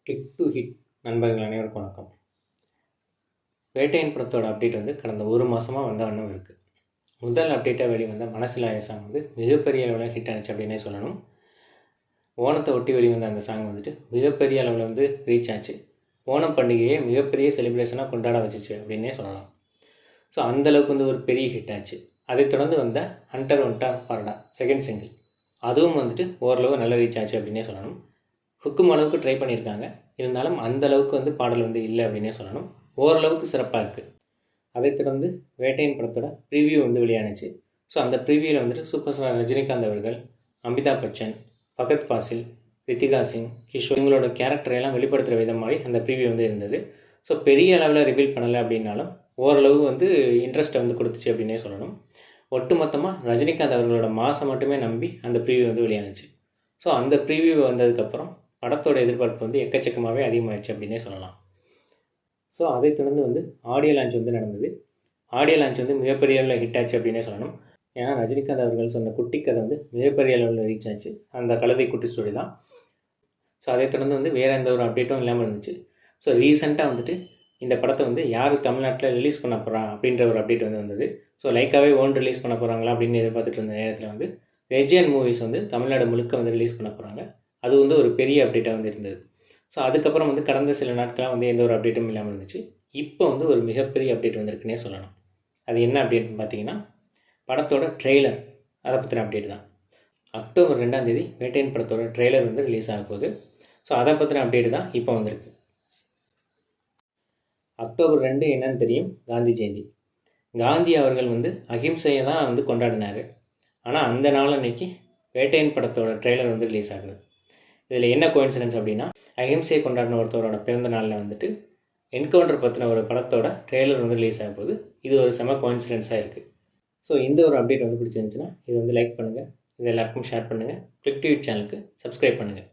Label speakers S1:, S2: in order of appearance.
S1: Click to hit நண்பர்கள் அனைவருக்கும் வணக்கம். வேட்டையின் படத்தோட அப்டேட் வந்து கடந்த ஒரு மாதமாக வந்த வண்ணம் இருக்குது. முதல் அப்டேட்டாக வெளிவந்த மனசிலாய சாங் வந்து மிகப்பெரிய அளவில் ஹிட் ஆனிச்சு அப்படின்னே சொல்லணும். ஓணத்தை ஒட்டி வெளிவந்த அந்த சாங் வந்துட்டு மிகப்பெரிய அளவில் வந்து ரீச் ஆச்சு. ஓணம் பண்டிகையை மிகப்பெரிய செலிப்ரேஷனாக கொண்டாட வச்சிச்சு அப்படின்னே சொல்லலாம். ஸோ அந்தளவுக்கு வந்து ஒரு பெரிய ஹிட் ஆச்சு. அதைத் தொடர்ந்து வந்த ஹண்டர் ஒன்டா பரடா செகண்ட் சிங்கிள், அதுவும் வந்துட்டு ஓரளவு நல்ல ரீச் ஆச்சு அப்படின்னே சொல்லணும். ஹுக்கும் அளவுக்கு ட்ரை பண்ணியிருக்காங்க, இருந்தாலும் அந்த அளவுக்கு வந்து பாடல் வந்து இல்லை அப்படின்னே சொல்லணும். ஓரளவுக்கு சிறப்பாக இருக்குது. அதைத் தொடர்ந்து வேட்டையின் படத்தோட ப்ரீவியூ வந்து வெளியானுச்சு. ஸோ அந்த ப்ரீவியூவில் வந்துட்டு சூப்பர் ஸ்டார் ரஜினிகாந்த் அவர்கள், அமிதாப் பச்சன், ஃபகத் ஃபாசில், ரித்திகா சிங், கிஷோர் இவங்களோட கேரக்டரையெல்லாம் வெளிப்படுத்துகிற விதம் மாதிரி அந்த ப்ரீவியூ வந்து இருந்தது. ஸோ பெரிய அளவில் ரிவீல் பண்ணலை அப்படின்னாலும் ஓரளவு வந்து இன்ட்ரெஸ்ட்டை வந்து கொடுத்துச்சு அப்படின்னே சொல்லணும். ஒட்டுமொத்தமாக ரஜினிகாந்த் அவர்களோட மாதம் மட்டுமே நம்பி அந்த ப்ரீவியூ வந்து வெளியானுச்சு. ஸோ அந்த ப்ரீவியூ வந்ததுக்கப்புறம் படத்தோட எதிர்பார்ப்பு வந்து எக்கச்சக்கமாகவே அதிகமாகிடுச்சு அப்படின்னே சொல்லலாம். ஸோ அதை தொடர்ந்து வந்து ஆடியோ லான்ச் வந்து நடந்தது. ஆடியோ லான்ச் வந்து மிகப்பெரிய அளவில் ஹிட் ஆச்சு அப்படின்னே சொல்லணும். ஏன்னா ரஜினிகாந்த் அவர்கள் சொன்ன குட்டி கதை வந்து மிகப்பெரிய அளவில் ரீச் ஆச்சு. அந்த கழுதை குட்டி ஸ்டோரி தான். ஸோ அதை தொடர்ந்து வந்து வேறு எந்த ஒரு அப்டேட்டும் இல்லாமல் இருந்துச்சு. ஸோ ரீசெண்டாக வந்துட்டு இந்த படத்தை வந்து யார் தமிழ்நாட்டில் ரிலீஸ் பண்ண போகிறா அப்படின்ற ஒரு அப்டேட் வந்து வந்தது. ஸோ லைக்காகவே ரிலீஸ் பண்ண போகிறாங்களா அப்படின்னு எதிர்பார்த்துட்டு இருந்த நேரத்தில் வந்து ரெஜியன் மூவிஸ் வந்து தமிழ்நாடு முழுக்க வந்து ரிலீஸ் பண்ண போகிறாங்க. அது வந்து ஒரு பெரிய அப்டேட்டாக வந்து இருந்தது. ஸோ அதுக்கப்புறம் வந்து கடந்த சில நாட்களாக வந்து எந்த ஒரு அப்டேட்டும் இல்லாமல் இருந்துச்சு. இப்போ வந்து ஒரு மிகப்பெரிய அப்டேட் வந்திருக்குன்னே சொல்லணும். அது என்ன அப்டேட்னு பார்த்தீங்கன்னா, படத்தோட ட்ரெய்லர், அதை பற்றின அப்டேட் தான். அக்டோபர் 2 வேட்டையின் படத்தோட ட்ரெய்லர் வந்து ரிலீஸ் ஆக போகுது. ஸோ அதை பற்றின அப்டேட் தான் இப்போ வந்திருக்கு. அக்டோபர் 2 என்னன்னு தெரியும், காந்தி ஜெயந்தி. காந்தி அவர்கள் வந்து அகிம்சையை தான் வந்து கொண்டாடினார். ஆனால் அந்த நாள் அன்னைக்கு வேட்டையின் படத்தோட ட்ரெய்லர் வந்து ரிலீஸ் ஆகுது. இதில் என்ன கோயின்சிடன்ஸ் அப்படின்னா, அகிம்சையை கொண்டாடின ஒருத்தவரோட பிறந்த நாளில் வந்துட்டு என்கவுண்டர் பற்றின ஒரு படத்தோட ட்ரெய்லர் வந்து ரிலீஸ் ஆக போகுது. இது ஒரு செம கோயின்சிடன்ஸாக இருக்குது. ஸோ இந்த ஒரு அப்டேட் வந்து பிடிச்சிருந்துச்சுன்னா இது வந்து லைக் பண்ணுங்கள், இது எல்லாருக்கும் ஷேர் பண்ணுங்கள், கிளிக் டு ஹிட் சேனலுக்கு சப்ஸ்கிரைப் பண்ணுங்கள்.